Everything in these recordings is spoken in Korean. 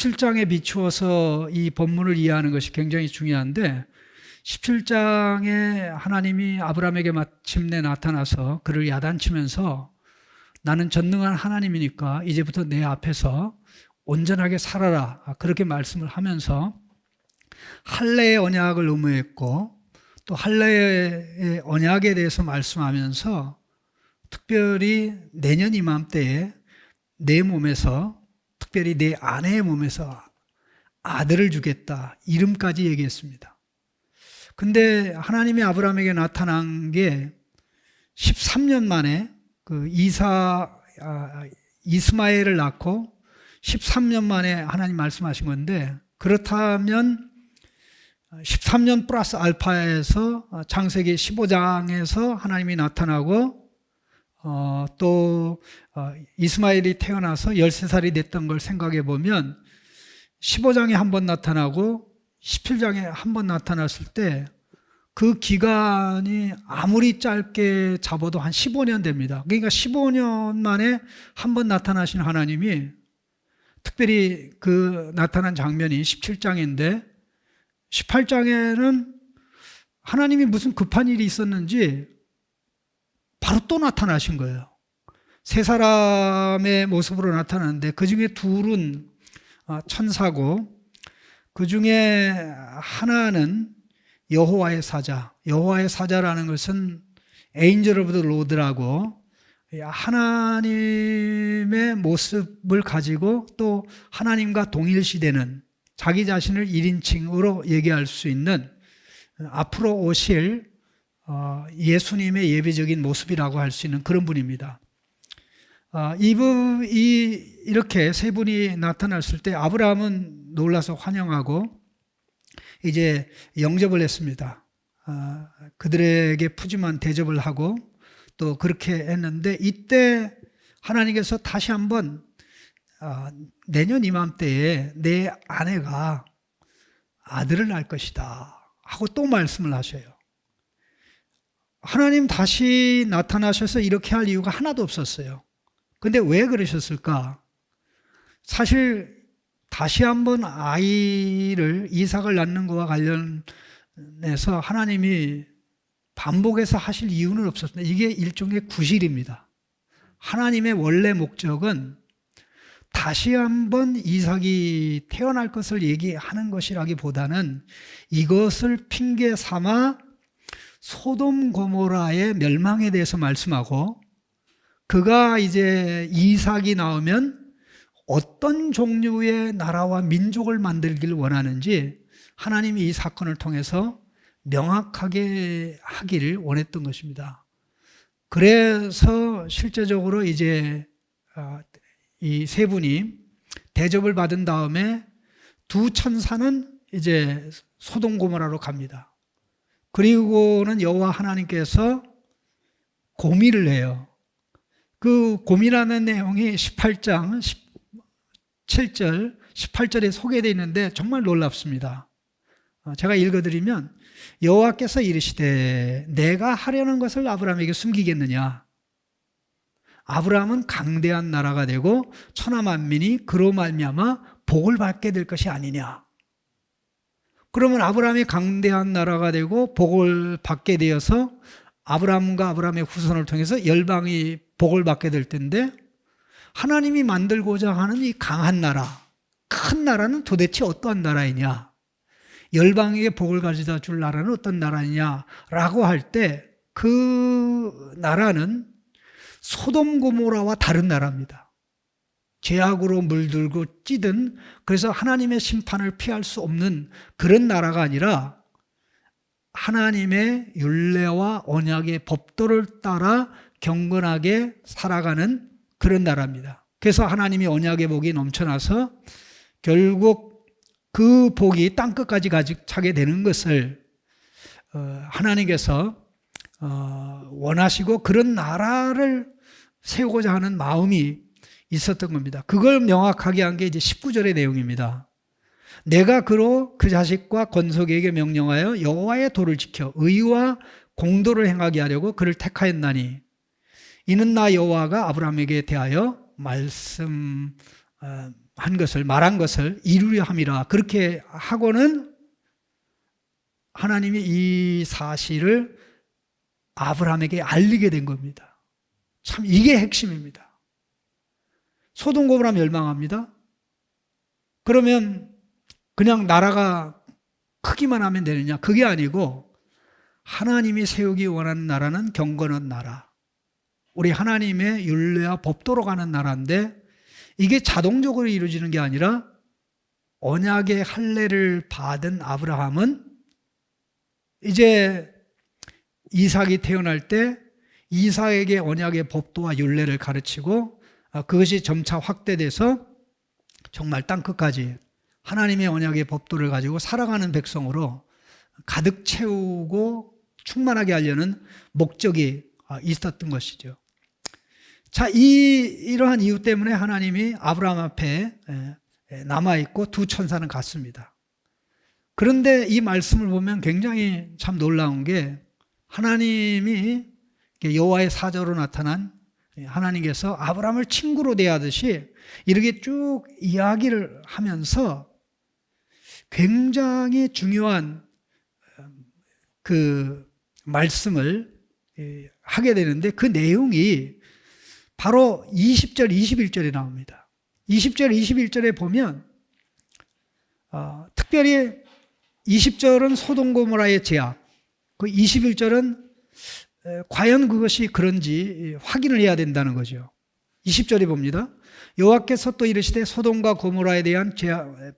17장에 비추어서 이 본문을 이해하는 것이 굉장히 중요한데 17장에 하나님이 아브라함에게 마침내 나타나서 그를 야단치면서 나는 전능한 하나님이니까 이제부터 내 앞에서 온전하게 살아라 그렇게 말씀을 하면서 할례의 언약을 의무했고 또 할례의 언약에 대해서 말씀하면서 특별히 내년 이맘때에 내 몸에서 특별히 내 아내의 몸에서 아들을 주겠다 이름까지 얘기했습니다. 근데 하나님이 아브라함에게 나타난 게 13년 만에 그 이스마엘을 낳고 13년 만에 하나님 말씀하신 건데, 그렇다면 13년 플러스 알파에서 창세기 15장에서 하나님이 나타나고 또 이스마엘이 태어나서 13살이 됐던 걸 생각해 보면 15장에 한 번 나타나고 17장에 한 번 나타났을 때 그 기간이 아무리 짧게 잡아도 한 15년 됩니다. 그러니까 15년 만에 한 번 나타나신 하나님이, 특별히 그 나타난 장면이 17장인데 18장에는 하나님이 무슨 급한 일이 있었는지 바로 또 나타나신 거예요. 세 사람의 모습으로 나타나는데 그 중에 둘은 천사고 그 중에 하나는 여호와의 사자. 여호와의 사자라는 것은 Angel of the Lord라고 하나님의 모습을 가지고 또 하나님과 동일시되는, 자기 자신을 1인칭으로 얘기할 수 있는 앞으로 오실 예수님의 예비적인 모습이라고 할 수 있는 그런 분입니다. 이렇게 세 분이 나타났을 때 아브라함은 놀라서 환영하고 이제 영접을 했습니다. 그들에게 푸짐한 대접을 하고 또 그렇게 했는데, 이때 하나님께서 다시 한번 내년 이맘때에 내 아내가 아들을 낳을 것이다 하고 또 말씀을 하셔요. 하나님 다시 나타나셔서 이렇게 할 이유가 하나도 없었어요. 근데 왜 그러셨을까? 사실 다시 한번 아이를, 이삭을 낳는 것과 관련해서 하나님이 반복해서 하실 이유는 없었습니다. 이게 일종의 구실입니다. 하나님의 원래 목적은 다시 한번 이삭이 태어날 것을 얘기하는 것이라기보다는 이것을 핑계 삼아 소돔 고모라의 멸망에 대해서 말씀하고, 그가 이제 이삭이 나오면 어떤 종류의 나라와 민족을 만들기를 원하는지 하나님이 이 사건을 통해서 명확하게 하기를 원했던 것입니다. 그래서 실제적으로 이제 이 세 분이 대접을 받은 다음에 두 천사는 이제 소돔 고모라로 갑니다. 그리고는 여호와 하나님께서 고미를 해요. 그 고미라는 내용이 18장 7절, 18절에 소개되어 있는데 정말 놀랍습니다. 제가 읽어드리면, 여호와께서 이르시되 내가 하려는 것을 아브라함에게 숨기겠느냐? 아브라함은 강대한 나라가 되고 천하 만민이 그로 말미암아 복을 받게 될 것이 아니냐? 그러면 아브라함이 강대한 나라가 되고 복을 받게 되어서 아브라함과 아브라함의 후손을 통해서 열방이 복을 받게 될 텐데, 하나님이 만들고자 하는 이 강한 나라, 큰 나라는 도대체 어떠한 나라이냐? 열방에게 복을 가져다 줄 나라는 어떤 나라냐라고 할 때 그 나라는 소돔 고모라와 다른 나라입니다. 죄악으로 물들고 찌든, 그래서 하나님의 심판을 피할 수 없는 그런 나라가 아니라 하나님의 율례와 언약의 법도를 따라 경건하게 살아가는 그런 나라입니다. 그래서 하나님이 언약의 복이 넘쳐나서 결국 그 복이 땅끝까지 가득 차게 되는 것을 하나님께서 원하시고 그런 나라를 세우고자 하는 마음이 있었던 겁니다. 그걸 명확하게 한 게 이제 19절의 내용입니다. 내가 그로 그 자식과 건속에게 명령하여 여호와의 도를 지켜 의와 공도를 행하게 하려고 그를 택하였나니 이는 나 여호와가 아브라함에게 대하여 한 것을, 말한 것을 이루려 함이라. 그렇게 하고는 하나님이 이 사실을 아브라함에게 알리게 된 겁니다. 참 이게 핵심입니다. 소돔 고모라 멸망합니다. 그러면 그냥 나라가 크기만 하면 되느냐? 그게 아니고 하나님이 세우기 원하는 나라는 경건한 나라, 우리 하나님의 율례와 법도로 가는 나라인데, 이게 자동적으로 이루어지는 게 아니라 언약의 할례를 받은 아브라함은 이제 이삭이 태어날 때 이삭에게 언약의 법도와 율례를 가르치고, 그것이 점차 확대돼서 정말 땅끝까지 하나님의 언약의 법도를 가지고 살아가는 백성으로 가득 채우고 충만하게 하려는 목적이 있었던 것이죠. 자, 이러한 이유 때문에 하나님이 아브라함 앞에 남아있고 두 천사는 갔습니다. 그런데 이 말씀을 보면 굉장히 참 놀라운 게, 하나님이 여호와의 사자로 나타난 하나님께서 아브라함을 친구로 대하듯이 이렇게 쭉 이야기를 하면서 굉장히 중요한 그 말씀을 하게 되는데, 그 내용이 바로 20절, 21절에 나옵니다. 20절, 21절에 보면 특별히 20절은 소돔 고모라의 죄악, 그 21절은 과연 그것이 그런지 확인을 해야 된다는 거죠. 20절에 봅니다. 여호와께서 또 이르시되 소돔과 고모라에 대한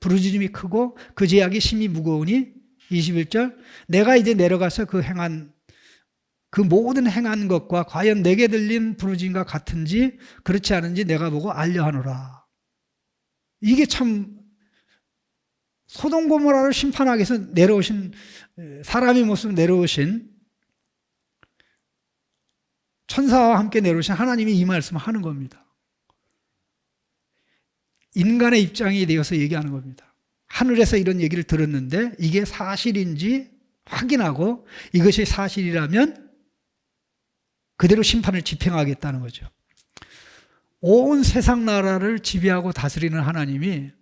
부르짖음이 크고 그 죄악이 심히 무거우니, 21절, 내가 이제 내려가서 그 모든 행한 것과 과연 내게 들린 부르짖음과 같은지 그렇지 않은지 내가 보고 알려하노라. 이게 참 소돔 고모라를 심판하기 위해서 내려오신, 사람의 모습 내려오신 천사와 함께 내려오신 하나님이 이 말씀을 하는 겁니다. 인간의 입장이 되어서 얘기하는 겁니다. 하늘에서 이런 얘기를 들었는데 이게 사실인지 확인하고 이것이 사실이라면 그대로 심판을 집행하겠다는 거죠. 온 세상 나라를 지배하고 다스리는 하나님이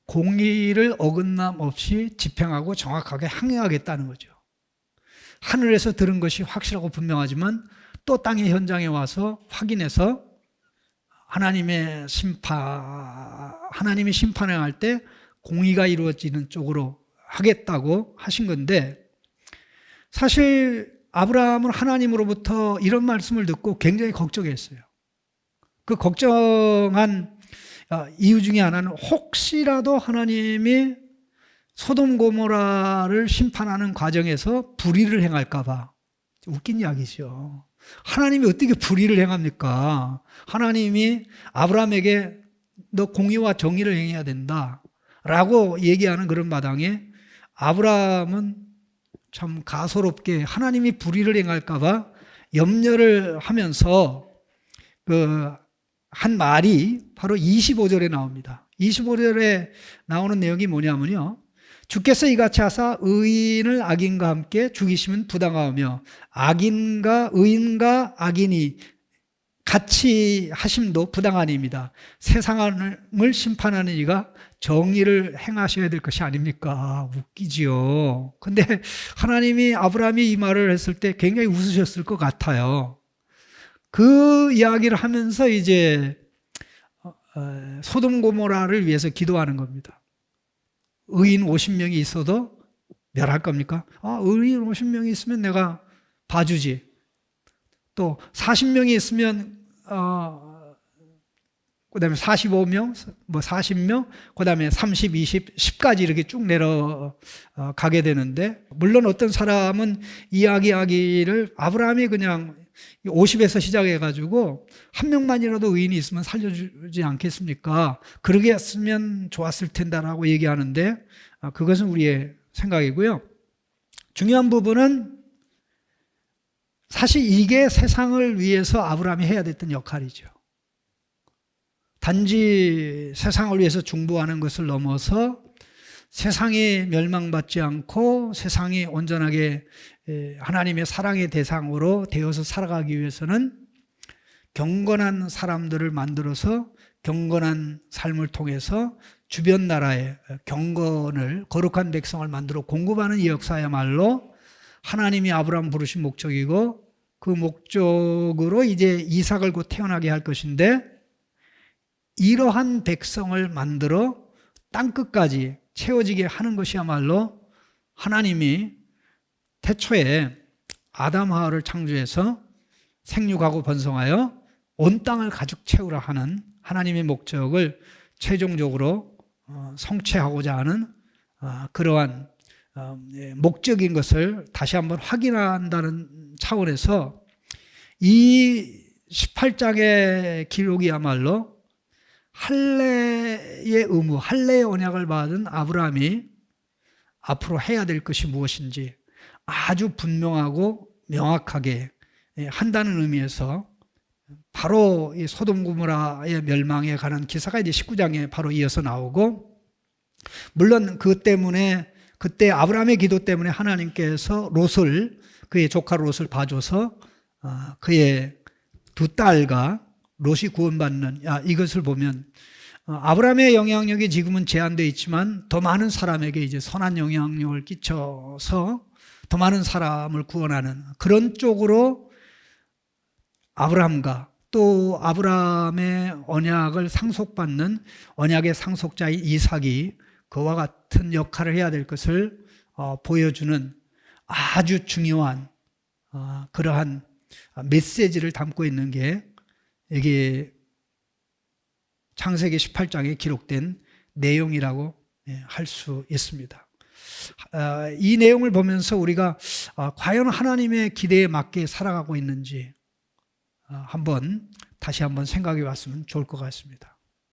공의를 어긋남 없이 집행하고 정확하게 항해하겠다는 거죠. 하늘에서 들은 것이 확실하고 분명하지만 또 땅의 현장에 와서 확인해서 하나님이 심판을 할 때 공의가 이루어지는 쪽으로 하겠다고 하신 건데, 사실 아브라함은 하나님으로부터 이런 말씀을 듣고 굉장히 걱정했어요. 그 걱정한 이유 중에 하나는 혹시라도 하나님이 소돔 고모라를 심판하는 과정에서 불의를 행할까 봐. 웃긴 이야기죠. 하나님이 어떻게 불의를 행합니까? 하나님이 아브라함에게 너 공의와 정의를 행해야 된다 라고 얘기하는 그런 마당에 아브라함은 참 가소롭게 하나님이 불의를 행할까 봐 염려를 하면서 한 말이 바로 25절에 나옵니다. 25절에 나오는 내용이 뭐냐면요, 주께서 이같이 하사 의인을 악인과 함께 죽이시면 부당하며 의인과 악인이 같이 하심도 부당하니이다. 세상을 심판하는 이가 정의를 행하셔야 될 것이 아닙니까? 웃기지요. 근데 하나님이 아브라함이 이 말을 했을 때 굉장히 웃으셨을 것 같아요. 그 이야기를 하면서 이제 소돔 고모라를 위해서 기도하는 겁니다. 의인 50명이 있어도 멸할 겁니까? 의인 50명이 있으면 내가 봐주지. 또 40명이 있으면 그 다음에 45명, 40명, 그 다음에 30, 20, 10까지 이렇게 쭉 내려가게 되는데, 물론 어떤 사람은 이야기하기를 아브라함이 그냥 50에서 시작해가지고 한 명만이라도 의인이 있으면 살려주지 않겠습니까? 그러게 했으면 좋았을 텐데라고 얘기하는데, 그것은 우리의 생각이고요. 중요한 부분은 사실 이게 세상을 위해서 아브라함이 해야 됐던 역할이죠. 단지 세상을 위해서 중보하는 것을 넘어서 세상이 멸망받지 않고 세상이 온전하게 하나님의 사랑의 대상으로 되어서 살아가기 위해서는 경건한 사람들을 만들어서 경건한 삶을 통해서 주변 나라에 경건을, 거룩한 백성을 만들어 공급하는 이 역사야말로 하나님이 아브라함 부르신 목적이고, 그 목적으로 이제 이삭을 곧 태어나게 할 것인데, 이러한 백성을 만들어 땅끝까지 채워지게 하는 것이야말로 하나님이 태초에 아담 하와를 창조해서 생육하고 번성하여 온 땅을 가득 채우라 하는 하나님의 목적을 최종적으로 성취하고자 하는 그러한 목적인 것을 다시 한번 확인한다는 차원에서 이 18장의 기록이야말로 할례의 의무, 할례의 언약을 받은 아브라함이 앞으로 해야 될 것이 무엇인지 아주 분명하고 명확하게 한다는 의미에서 바로 이 소돔 고모라의 멸망에 관한 기사가 이제 19장에 바로 이어서 나오고, 물론 그 때문에 그때 아브라함의 기도 때문에 하나님께서 롯을, 그의 조카 롯을 봐줘서 그의 두 딸과 롯이 구원받는, 이것을 보면 아브라함의 영향력이 지금은 제한되어 있지만 더 많은 사람에게 이제 선한 영향력을 끼쳐서 더 많은 사람을 구원하는 그런 쪽으로 아브라함과 또 아브라함의 언약을 상속받는 언약의 상속자인 이삭이 그와 같은 역할을 해야 될 것을 보여주는 아주 중요한 그러한 메시지를 담고 있는 게 이게 창세기 18장에 기록된 내용이라고 할 수 있습니다. 이 내용을 보면서 우리가 과연 하나님의 기대에 맞게 살아가고 있는지 다시 한번 생각해 봤으면 좋을 것 같습니다.